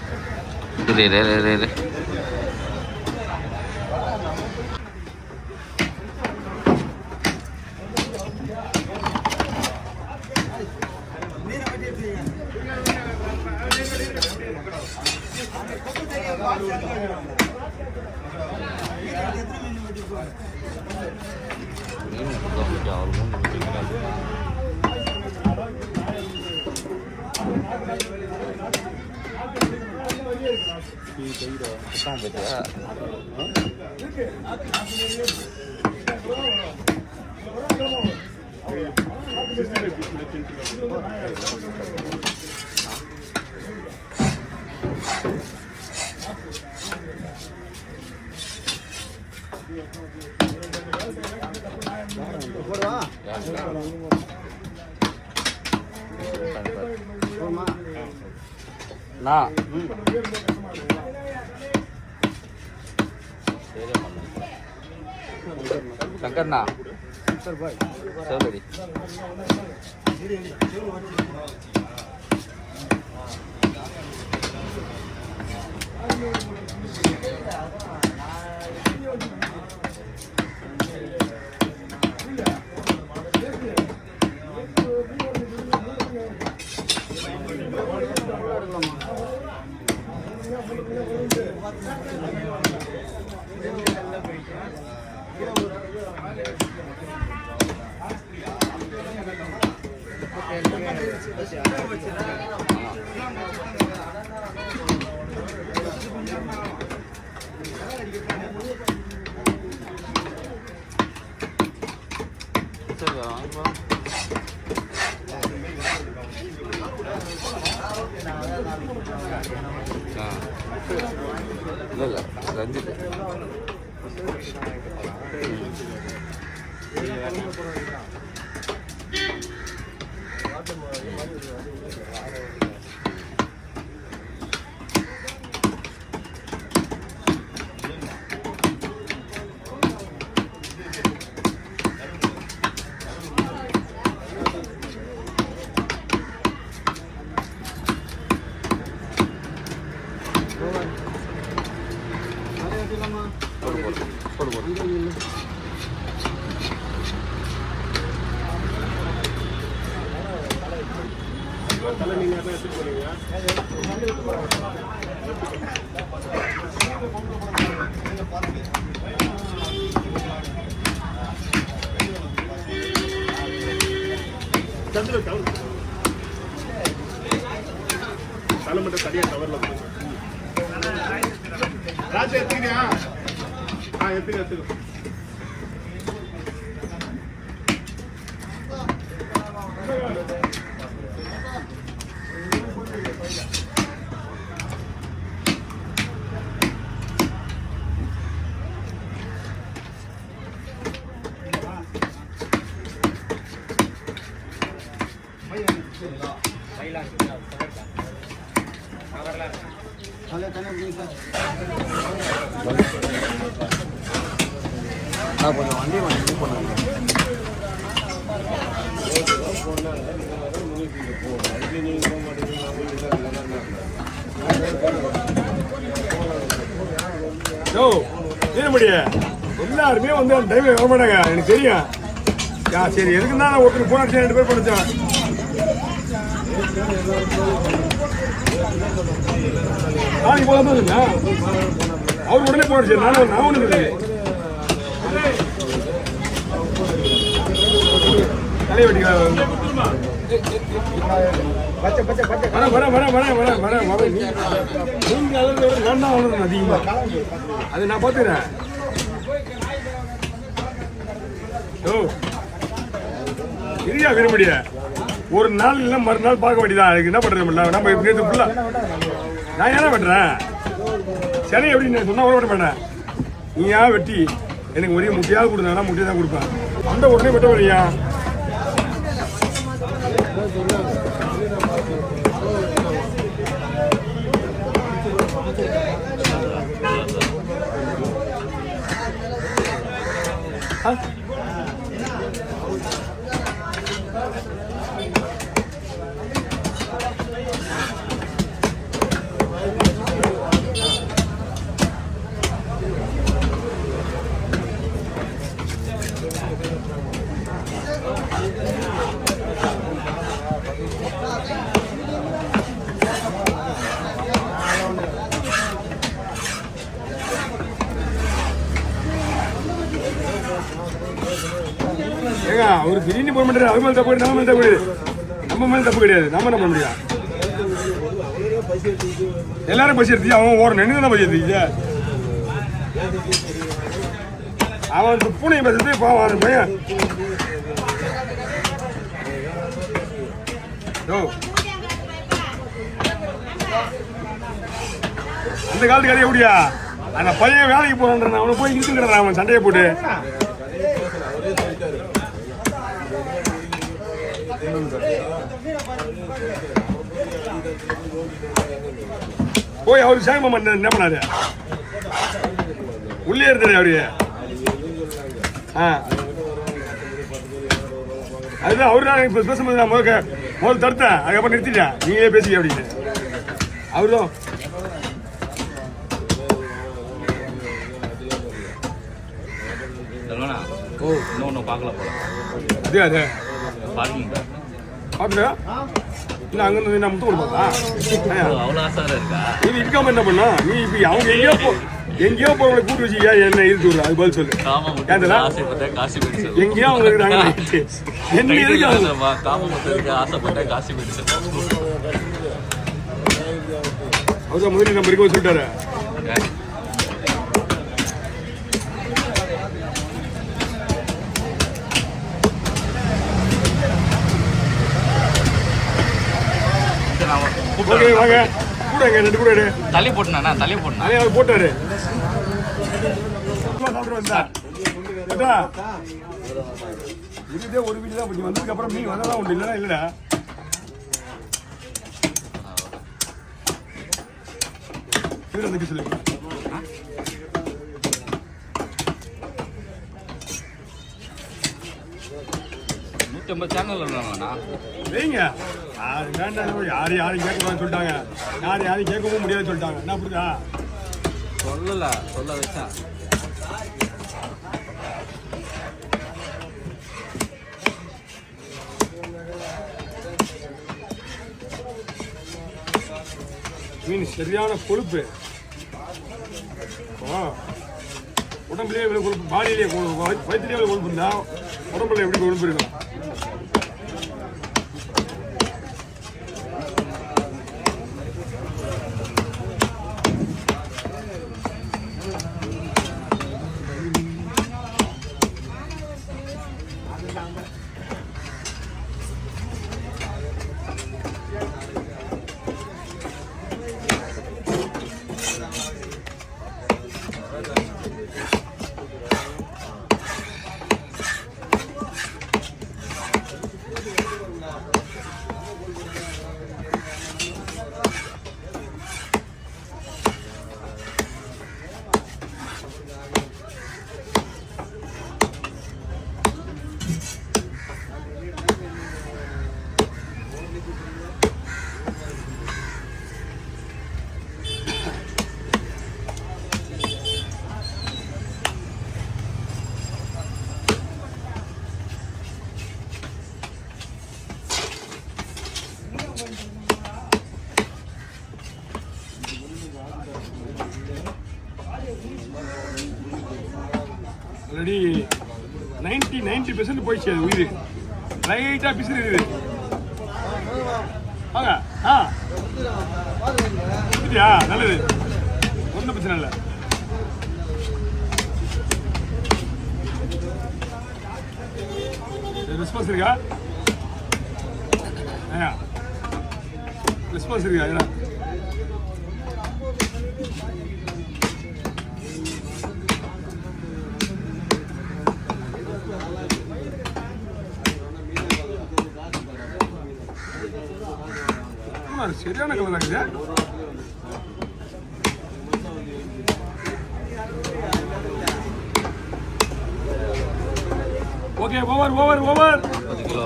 இரு சங்கர்ண்ணா சரி இல்லை ரஞ்சித் தலை மட்டும் சரியா கவர்ல ராஜா எடுத்துக்கியா? எடுத்துக்க கொஞ்சம் வண்டி வாங்கி பண்ணாங்க. எல்லாருமே வந்து அந்த டைம்ல வர மாட்டாங்க, எனக்கு தெரியும். சரி எதுக்கு தான் ஒருத்தர் போன 2 பேர் படிச்சேன். நாளைக்கு போல தான் அவர் உடனே போனச்சு. நான் ஒண்ணு தலையை வெட்டிக்கலாம். அதிகமா அது நான் பாத்துக்கிறேன். இரியா விரும்படிய ஒரு நாள் இல்லை மறுநாள் பார்க்க வேண்டியதான். அதுக்கு என்ன பண்றது? நம்ம நேற்று ஃபுல்லா நான் ஏன்னா வெட்டுறேன். சரி எப்படி சொன்னா கூட வெட்ட மாட்டேன். நீ ஏன் வெட்டி எனக்கு ஒரே முட்டையாக கொடுத்தா முட்டையை தான் கொடுப்பேன். அந்த உடனே வெட்ட வரையா அவர் திடீர்னு போக மாட்டாரு. அவர் மேலே தப்பு கிடையாது, நம்ம மேலே தப்பு கிடையாது. நம்ம மேலே தப்பு கிடையாது. நம்ம என்ன பண்ண முடியும்? எல்லாரும் பசி எடுத்து அவன் ஓட நின்று தான் பசி எடுத்துக்கிச்சு. அவன் பூனையை பேசுறது பாவம் பையன். அந்த காலத்துக்கு அதே எப்படியா அந்த பையன் வேலைக்கு போறான், அவனை போய் இழுத்துக்கிறான் அவன் சண்டையை போட்டு. போய் அவரு சேகமா என்ன பண்ணாரு? உள்ளே இருந்தாரு அவரு. அதுதான் அவரு தான் இப்ப பேசும்போது நான் முதல் தடுத்தேன், அதுக்கப்புறம் நிறுத்திட்டேன். நீங்களே பேசிக்க அப்படின்னு அவருதான். ஓ இன்னொன்று பார்க்கல போல. அதே அதே பார்க்கிங் பார்த்துக்கா இல்லை அங்கே நான் முத்து கொடுப்பா. அவ்வளோ ஆசை இருக்கா? இது இருக்காம என்ன பண்ணா? நீ இப்போ அவங்க எங்கேயோ போறவங்களை கூட்டு வச்சுக்கியா என்ன இழுத்து விடுற? அது பதில் சொல்லு. எங்கேயோ அவங்க இருக்கிறாங்க. என்ன இருக்கு ஆசைப்பட்டேன் காசி போயிடுச்சு. அவர்தான் முதல்ல நம்ம இருக்க சொல்லிட்டாரு. ஓகே வாங்க கூட ரெண்டு கூட தள்ளி போட்டுனா தள்ளி போட்டுனா அவர் போட்டாரு. இதுதே ஒரு வீடு தான் கொஞ்சம் வந்ததுக்கு அப்புறம் மீன் வந்ததான் உண்டு. இல்லைன்னா இல்லடா இதுக்கு சொல்லு. சேனல் வைங்க. யாரையும் கேட்கக்கூடாதுன்னு சொல்லிட்டாங்க. யாரையும் கேட்கவும் முடியாதுன்னு சொல்லிட்டாங்க. என்ன புரியுதா? சொல்ல வச்சா மீன் சரியான கொழுப்பு. உடம்புலேயே இவ்வளவு கொழுப்பு, பாடியிலேயே கொழுப்பு, வயிற்றுலேயே இவ்வளவு கொழுப்பு இருந்தா உடம்புல எப்படி கொழுப்பு இருக்கும்? ஆல்ரெடி 90% போயிடுச்சு. அது உயிர் லைட்டாக பிசுறு இருக்குது. வாங்க. இல்லையா? நல்லது, ஒன்றும் பிரச்சனை இல்லை. ரெஸ்பான்ஸ் இருக்கா? ரெஸ்பான்ஸ் இருக்கா? ஏன்னா சரியான கலர் ஆகுது. Okay over. 10 கிலோ